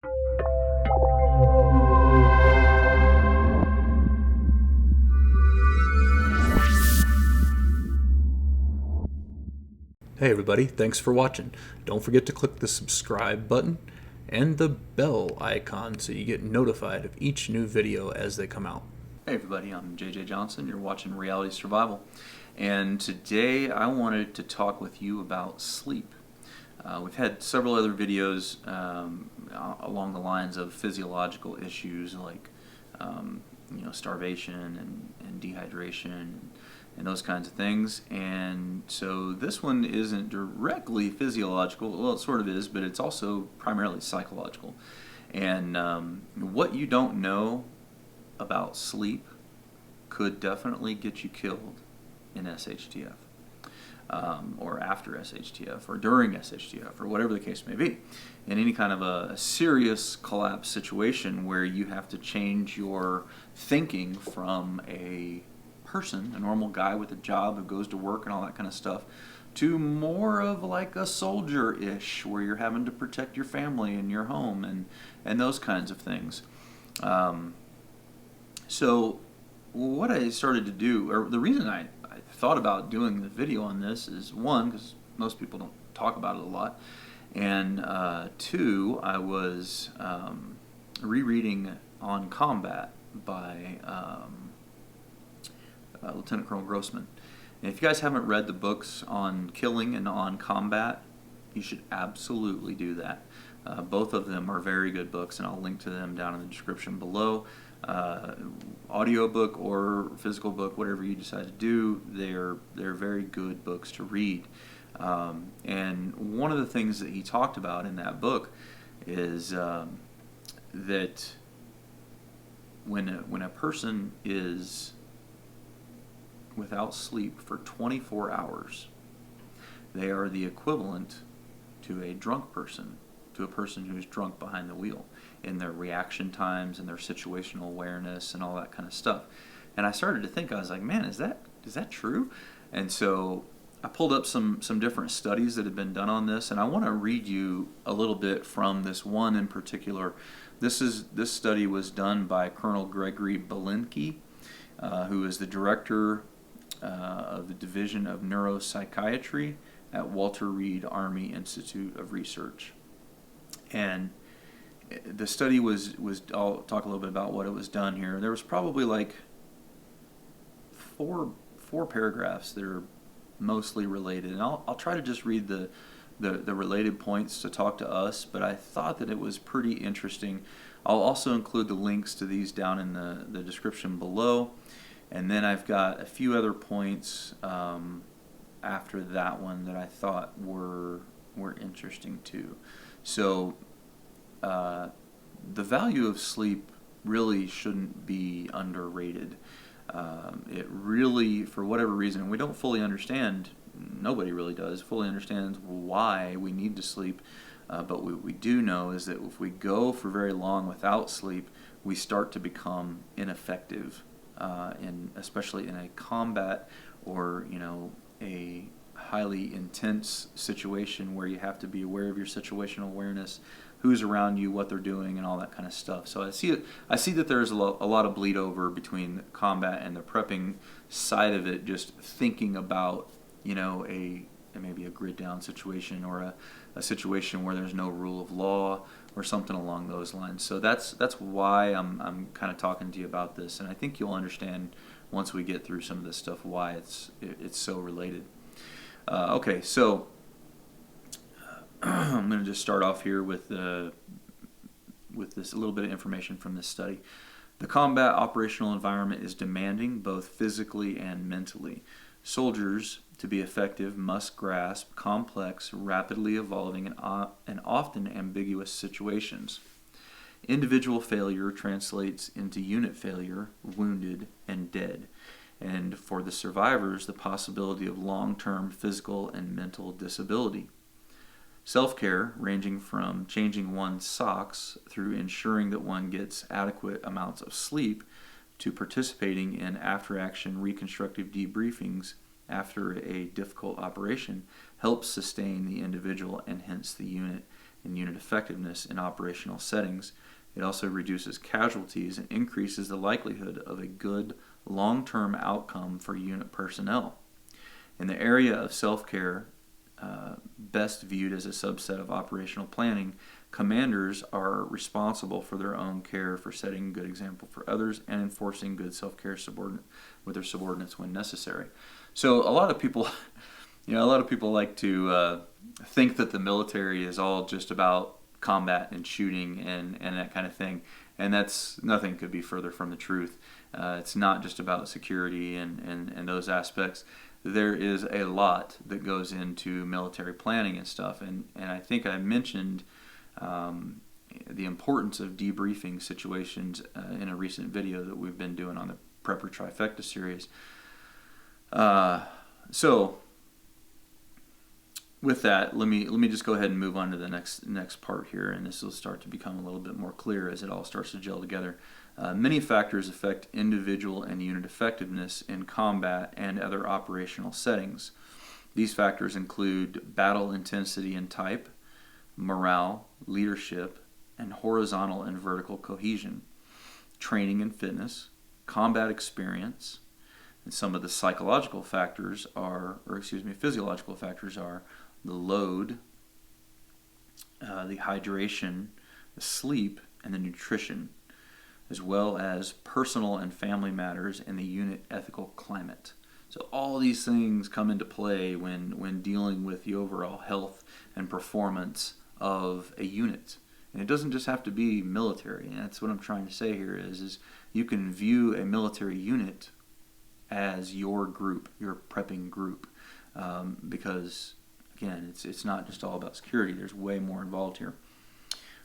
Hey everybody, thanks for watching. Don't forget to click the subscribe button and the bell icon so you get notified of each new video as they come out. Hey everybody, I'm JJ Johnson. You're watching Reality Survival. And today I wanted to talk with you about sleep. We've had several other videos along the lines of physiological issues like starvation and dehydration and those kinds of things. And so this one isn't directly physiological. Well, it sort of is, but it's also primarily psychological. And what you don't know about sleep could definitely get you killed in SHTF. Or after SHTF, or during SHTF, or whatever the case may be. In any kind of a serious collapse situation where you have to change your thinking from a person, a normal guy with a job who goes to work and all that kind of stuff, to more of like a soldier-ish, where you're having to protect your family and your home and those kinds of things. So what I started to do, or the reason I thought about doing the video on this is, one, because most people don't talk about it a lot, and two, I was rereading On Combat by Lieutenant Colonel Grossman. And if you guys haven't read the books on killing and on combat, you should absolutely do that. Both of them are very good books, and I'll link to them down in the description below. Audio book or physical book, whatever you decide to do, they're very good books to read. And one of the things that he talked about in that book is that when a person is without sleep for 24 hours, they are the equivalent to a drunk person, to a person who's drunk behind the wheel, in their reaction times and their situational awareness and all that kind of stuff. And I started to think, I was like, man, is that true? And so I pulled up some different studies that have been done on this, and I want to read you a little bit from this one in particular. This study was done by Colonel Gregory Belinke, who is the director of the Division of Neuropsychiatry at Walter Reed Army Institute of Research. And the study was, I'll talk a little bit about what it was done here. There was probably like four paragraphs that are mostly related, and I'll try to just read the related points to talk to us, but I thought that it was pretty interesting. I'll also include the links to these down in the description below. And then I've got a few other points after that one that I thought were interesting too. So the value of sleep really shouldn't be underrated. It really, for whatever reason, we don't fully understand, nobody really does, fully understands why we need to sleep. But what we do know is that if we go for very long without sleep, we start to become ineffective. Especially in a combat or a highly intense situation where you have to be aware of your situational awareness, who's around you, what they're doing, and all that kind of stuff. So I see that there's a lot of bleed over between the combat and the prepping side of it. Just thinking about maybe a grid down situation or a situation where there's no rule of law or something along those lines. So that's why I'm kind of talking to you about this, and I think you'll understand once we get through some of this stuff why it's so related. Okay, so I'm going to just start off here with this a little bit of information from this study. The combat operational environment is demanding both physically and mentally. Soldiers, to be effective, must grasp complex, rapidly evolving, and often ambiguous situations. Individual failure translates into unit failure, wounded, and dead, and for the survivors, the possibility of long-term physical and mental disability. Self-care, ranging from changing one's socks through ensuring that one gets adequate amounts of sleep, to participating in after-action reconstructive debriefings after a difficult operation, helps sustain the individual and hence the unit and unit effectiveness in operational settings. It also reduces casualties and increases the likelihood of a good long-term outcome for unit personnel. In the area of self-care, best viewed as a subset of operational planning, commanders are responsible for their own care, for setting a good example for others, and enforcing good self-care with their subordinates when necessary. So a lot of people, like to think that the military is all just about combat and shooting and that kind of thing, and nothing could be further from the truth. It's not just about security and those aspects. There is a lot that goes into military planning and stuff, and I think I mentioned the importance of debriefing situations in a recent video that we've been doing on the Prepper Trifecta series. So with that, let me just go ahead and move on to the next part here, and this will start to become a little bit more clear as it all starts to gel together. Many factors affect individual and unit effectiveness in combat and other operational settings. These factors include battle intensity and type, morale, leadership, and horizontal and vertical cohesion, training and fitness, combat experience, and some of the physiological factors are the load, the hydration, the sleep, and the nutrition, as well as personal and family matters and the unit ethical climate. So all these things come into play when dealing with the overall health and performance of a unit. And it doesn't just have to be military. And that's what I'm trying to say here is you can view a military unit as your group, your prepping group, because again, it's not just all about security. There's way more involved here.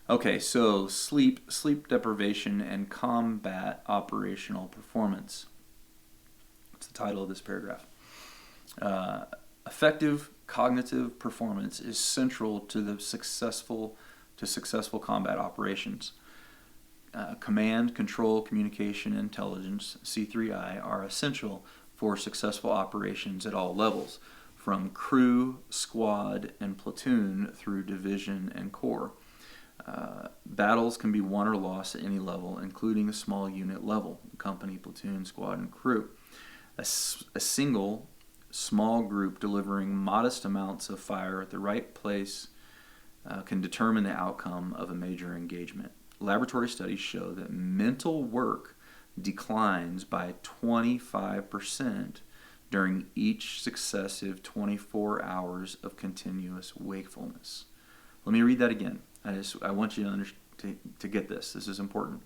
Okay, so sleep deprivation, and combat operational performance. That's the title of this paragraph. Effective cognitive performance is central to successful combat operations. Command, control, communication, and intelligence, C3I, are essential for successful operations at all levels, from crew, squad, and platoon through division and corps. Battles can be won or lost at any level, including a small unit level, company, platoon, squad, and crew. A single small group delivering modest amounts of fire at the right place can determine the outcome of a major engagement. Laboratory studies show that mental work declines by 25% during each successive 24 hours of continuous wakefulness. Let me read that again. I want you to get this. This is important.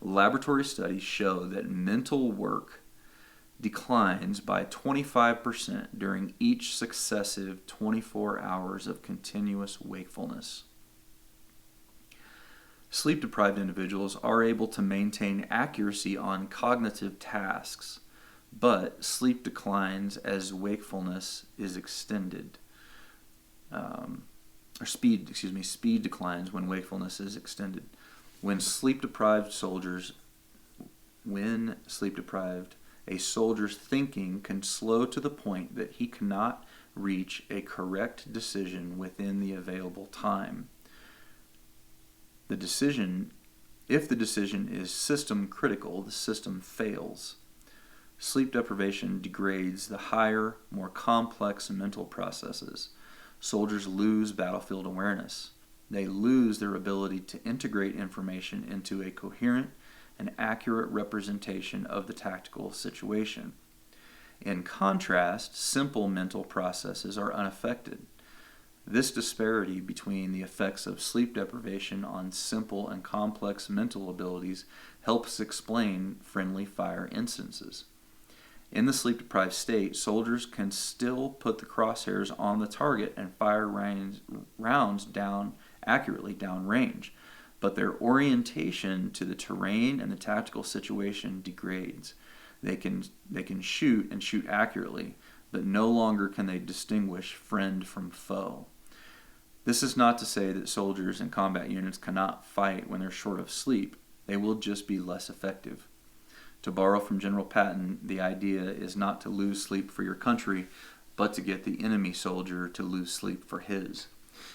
Laboratory studies show that mental work declines by 25% during each successive 24 hours of continuous wakefulness. Sleep-deprived individuals are able to maintain accuracy on cognitive tasks, but sleep declines as wakefulness is extended. Speed declines when wakefulness is extended. When sleep-deprived, a soldier's thinking can slow to the point that he cannot reach a correct decision within the available time. If the decision is system critical, the system fails. Sleep deprivation degrades the higher, more complex mental processes. Soldiers lose battlefield awareness. They lose their ability to integrate information into a coherent and accurate representation of the tactical situation. In contrast, simple mental processes are unaffected. This disparity between the effects of sleep deprivation on simple and complex mental abilities helps explain friendly fire instances. In the sleep-deprived state, soldiers can still put the crosshairs on the target and fire rounds accurately downrange, but their orientation to the terrain and the tactical situation degrades. They can shoot and shoot accurately, but no longer can they distinguish friend from foe. This is not to say that soldiers and combat units cannot fight when they're short of sleep. They will just be less effective. To borrow from General Patton, the idea is not to lose sleep for your country, but to get the enemy soldier to lose sleep for his.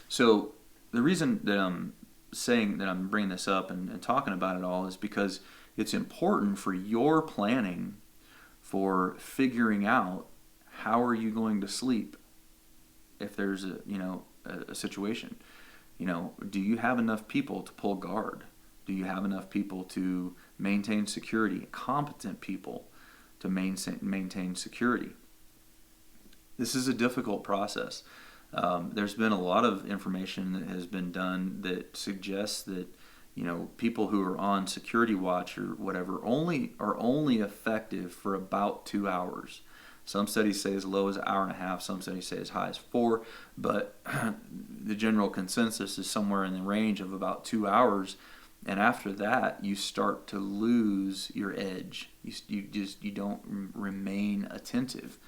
So the reason that I'm saying that I'm bringing this up and talking about it all is because it's important for your planning for figuring out how are you going to sleep if there's a situation. Do you have enough people to pull guard? Do you have enough people to maintain security? Competent people to maintain security. This is a difficult process. There's been a lot of information that has been done that suggests that people who are on security watch or whatever are only effective for about 2 hours. Some studies say as low as an hour and a half. Some studies say as high as 4. But the general consensus is somewhere in the range of about 2 hours. And after that, you start to lose your edge. You don't remain attentive.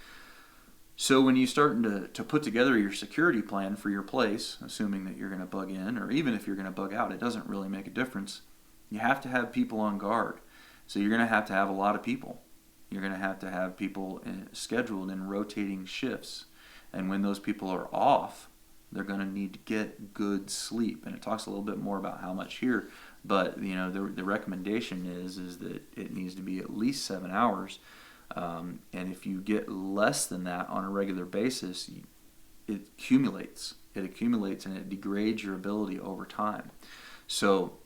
So when you start to put together your security plan for your place, assuming that you're going to bug in, or even if you're going to bug out, it doesn't really make a difference. You have to have people on guard. So you're going to have a lot of people. You're going to have people scheduled in rotating shifts. And when those people are off, they're going to need to get good sleep. And it talks a little bit more about how much here. But the recommendation is that it needs to be at least 7 hours. And if you get less than that on a regular basis, it accumulates. It accumulates and it degrades your ability over time. So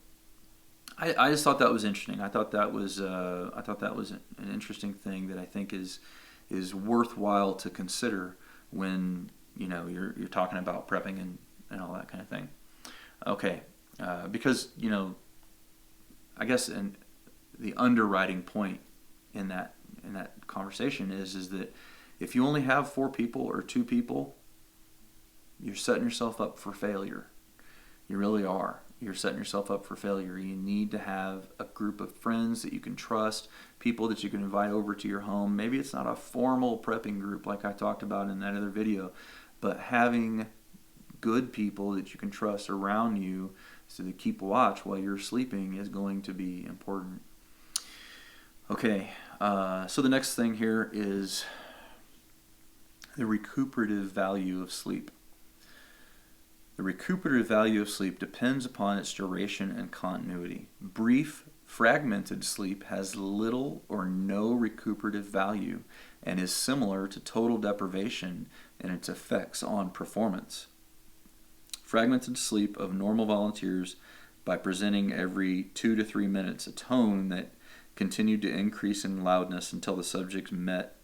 I just thought that was interesting. I thought that was an interesting thing that I think is worthwhile to consider when you're talking about prepping and all that kind of thing. Okay, because I guess the underwriting point in that conversation is that if you only have 4 people or 2 people, you're setting yourself up for failure. You really are. You're setting yourself up for failure. You need to have a group of friends that you can trust, people that you can invite over to your home. Maybe it's not a formal prepping group like I talked about in that other video, but having good people that you can trust around you so to keep watch while you're sleeping is going to be important. Okay, so the next thing here is the recuperative value of sleep. The recuperative value of sleep depends upon its duration and continuity. Brief, fragmented sleep has little or no recuperative value and is similar to total deprivation in its effects on performance. Fragmented sleep of normal volunteers by presenting every 2 to 3 minutes a tone that continued to increase in loudness until the subjects met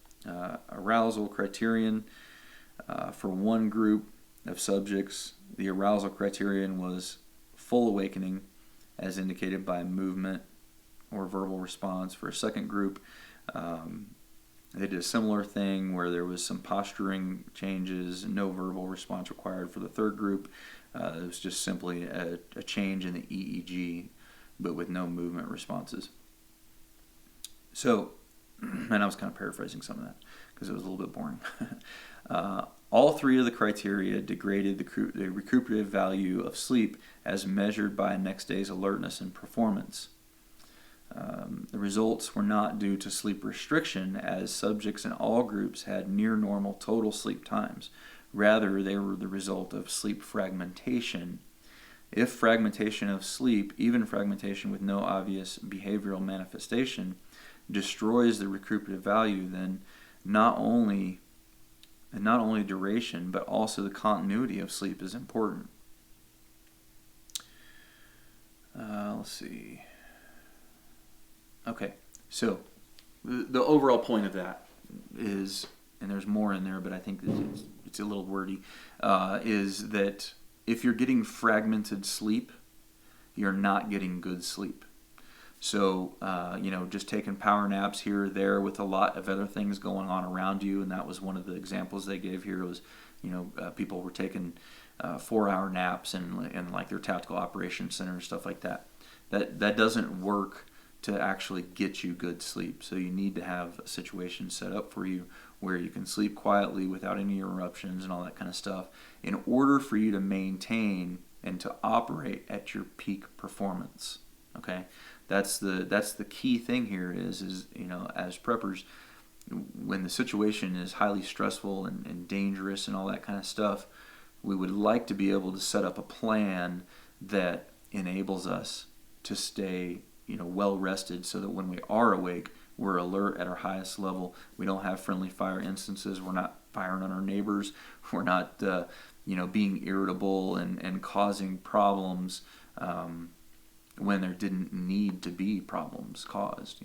arousal criterion. For one group of subjects, the arousal criterion was full awakening as indicated by movement or verbal response. For a second group, they did a similar thing where there was some posturing changes and no verbal response required. For the third group, it was just simply a change in the EEG, but with no movement responses. So, and I was kind of paraphrasing some of that because it was a little bit boring. All 3 of the criteria degraded the recuperative value of sleep as measured by next day's alertness and performance. The results were not due to sleep restriction, as subjects in all groups had near normal total sleep times. Rather, they were the result of sleep fragmentation. If fragmentation of sleep, even fragmentation with no obvious behavioral manifestation, destroys the recuperative value, then not only duration, but also the continuity of sleep is important. Let's see. Okay, so the overall point of that is, and there's more in there, but I think it's a little wordy, is that if you're getting fragmented sleep, you're not getting good sleep. So, just taking power naps here or there with a lot of other things going on around you, and that was one of the examples they gave here was, people were taking 4-hour naps and like their tactical operations center and stuff like that. That doesn't work to actually get you good sleep. So you need to have a situation set up for you where you can sleep quietly without any interruptions and all that kind of stuff in order for you to maintain and to operate at your peak performance. Okay? That's the key thing here is as preppers, when the situation is highly stressful and dangerous and all that kind of stuff, we would like to be able to set up a plan that enables us to stay, well rested, so that when we are awake, we're alert at our highest level. We don't have friendly fire instances. We're not firing on our neighbors. We're not, being irritable and causing problems when there didn't need to be problems caused,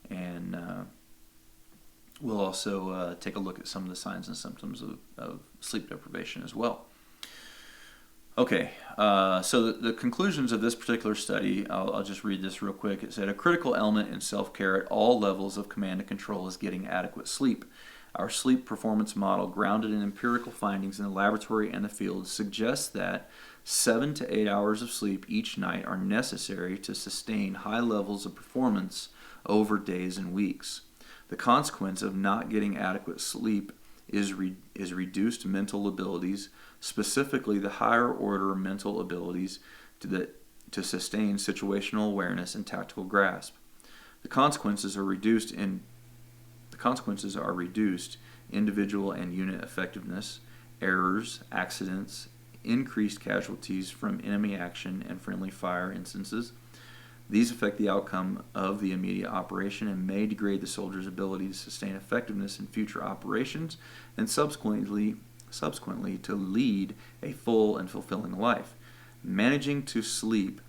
And we'll also take a look at some of the signs and symptoms of sleep deprivation as well. Okay, so the conclusions of this particular study, I'll just read this real quick. It said, a critical element in self-care at all levels of command and control is getting adequate sleep. Our sleep performance model, grounded in empirical findings in the laboratory and the field, suggests that 7 to 8 hours of sleep each night are necessary to sustain high levels of performance over days and weeks. The consequence of not getting adequate sleep is reduced mental abilities, specifically the higher order mental abilities to sustain situational awareness and tactical grasp. The consequences are reduced individual and unit effectiveness, errors, accidents, increased casualties from enemy action and friendly fire instances. These affect the outcome of the immediate operation and may degrade the soldier's ability to sustain effectiveness in future operations and subsequently to lead a full and fulfilling life. Managing sleep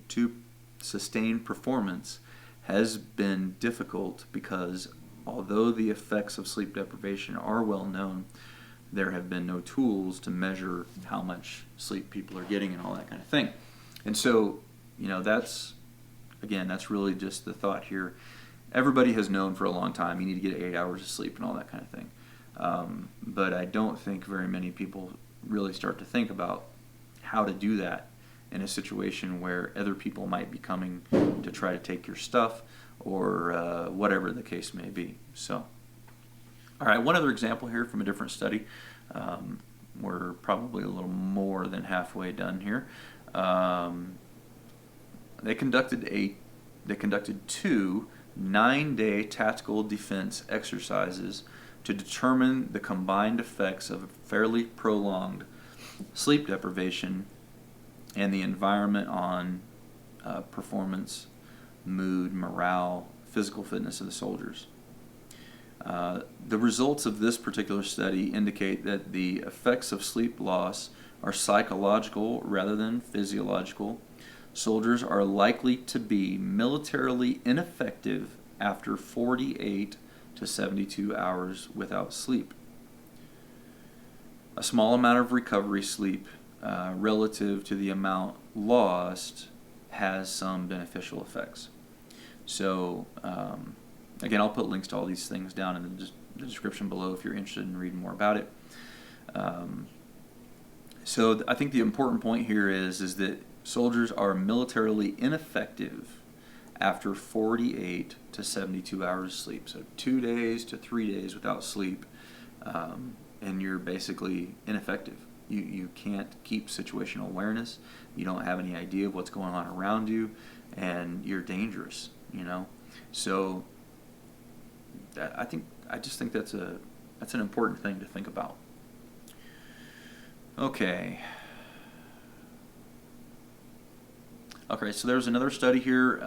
to sustain performance has been difficult because although the effects of sleep deprivation are well known, there have been no tools to measure how much sleep people are getting and all that kind of thing. And so, that's really just the thought here. Everybody has known for a long time you need to get 8 hours of sleep and all that kind of thing. But I don't think very many people really start to think about how to do that in a situation where other people might be coming to try to take your stuff or whatever the case may be. So, all right, one other example here from a different study. We're probably a little more than halfway done here. They conducted 2 9-day tactical defense exercises to determine the combined effects of fairly prolonged sleep deprivation and the environment on performance, mood, morale, physical fitness of the soldiers. The results of this particular study indicate that the effects of sleep loss are psychological rather than physiological. Soldiers are likely to be militarily ineffective after 48 to 72 hours without sleep. A small amount of recovery sleep relative to the amount lost has some beneficial effects. So, again, I'll put links to all these things down in the description below if you're interested in reading more about it. So I think the important point here is that soldiers are militarily ineffective after 48 to 72 hours of sleep. So 2 days to 3 days without sleep, and you're basically ineffective. You can't keep situational awareness. You don't have any idea of what's going on around you, and you're dangerous. So I just think that's an important thing to think about. Okay, so there's another study here.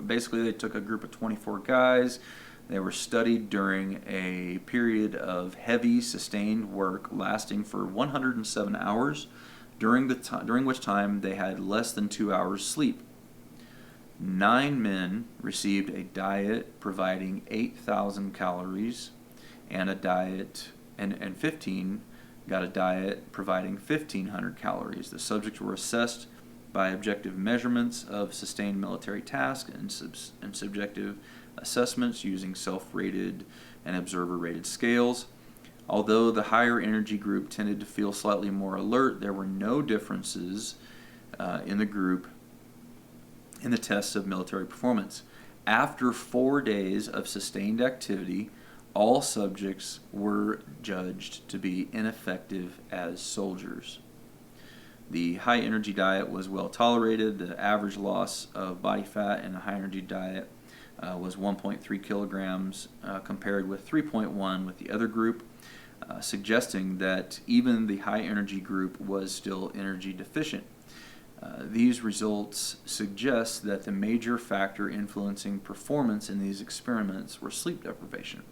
Basically, they took a group of 24 guys. They were studied during a period of heavy, sustained work lasting for 107 hours, during which time they had less than 2 hours sleep. 9 men received a diet providing 8,000 calories, and 15 got a diet providing 1,500 calories. The subjects were assessed by objective measurements of sustained military tasks and subjective assessments using self-rated and observer-rated scales. Although the higher energy group tended to feel slightly more alert, there were no differences in the group in the tests of military performance. After 4 days of sustained activity, all subjects were judged to be ineffective as soldiers. The high energy diet was well tolerated. The average loss of body fat in a high energy diet was 1.3 kilograms compared with 3.1 with the other group. suggesting that even the high energy group was still energy deficient. These results suggest that the major factor influencing performance in these experiments were sleep deprivation,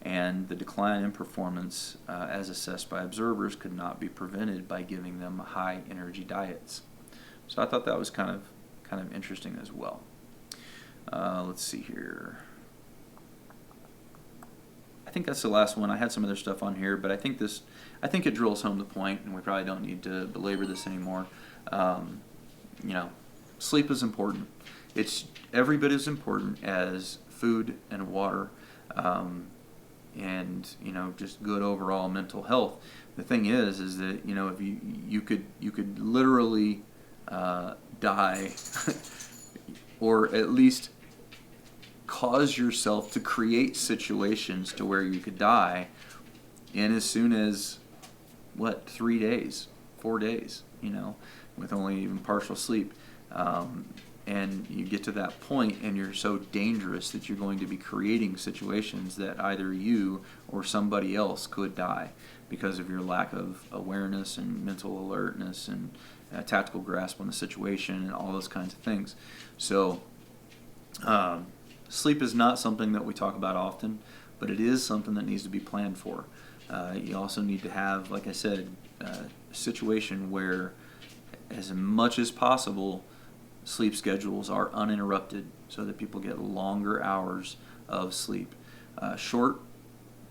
and the decline in performance as assessed by observers could not be prevented by giving them high energy diets. So I thought that was kind of interesting as well. Let's see here. I think that's the last one. I had some other stuff on here, but I think it drills home the point, and we probably don't need to belabor this anymore. Sleep is important. It's every bit as important as food and water, and just good overall mental health. The thing is that if you could literally die, or at least cause yourself to create situations to where you could die in as soon as 3 days, 4 days, with only even partial sleep. And you get to that point and you're so dangerous that you're going to be creating situations that either you or somebody else could die because of your lack of awareness and mental alertness and tactical grasp on the situation and all those kinds of things. So sleep is not something that we talk about often, but it is something that needs to be planned for. You also need to have, like I said, a situation where as much as possible sleep schedules are uninterrupted so that people get longer hours of sleep. Short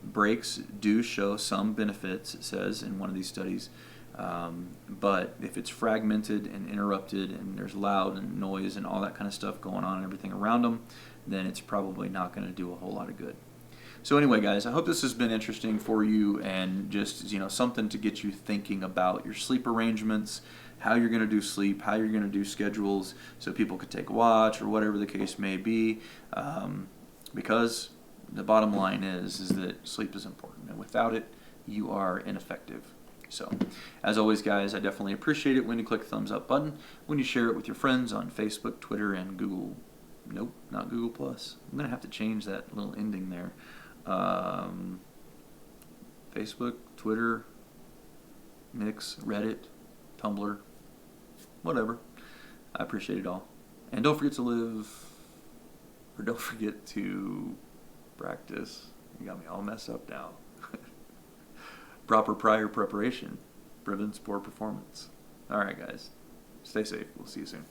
breaks do show some benefits, it says in one of these studies, but if it's fragmented and interrupted and there's loud and noise and all that kind of stuff going on and everything around them, then it's probably not going to do a whole lot of good. So anyway, guys, I hope this has been interesting for you and just something to get you thinking about your sleep arrangements, how you're going to do sleep, how you're going to do schedules so people could take watch or whatever the case may be, because the bottom line is that sleep is important, and without it, you are ineffective. So, as always, guys, I definitely appreciate it when you click the thumbs up button, when you share it with your friends on Facebook, Twitter, and Google. Nope, not Google+. I'm going to have to change that little ending there. Facebook, Twitter, Mix, Reddit, Tumblr, whatever. I appreciate it all. And don't forget to practice. You got me all messed up now. Proper prior preparation prevents poor performance. All right, guys. Stay safe. We'll see you soon.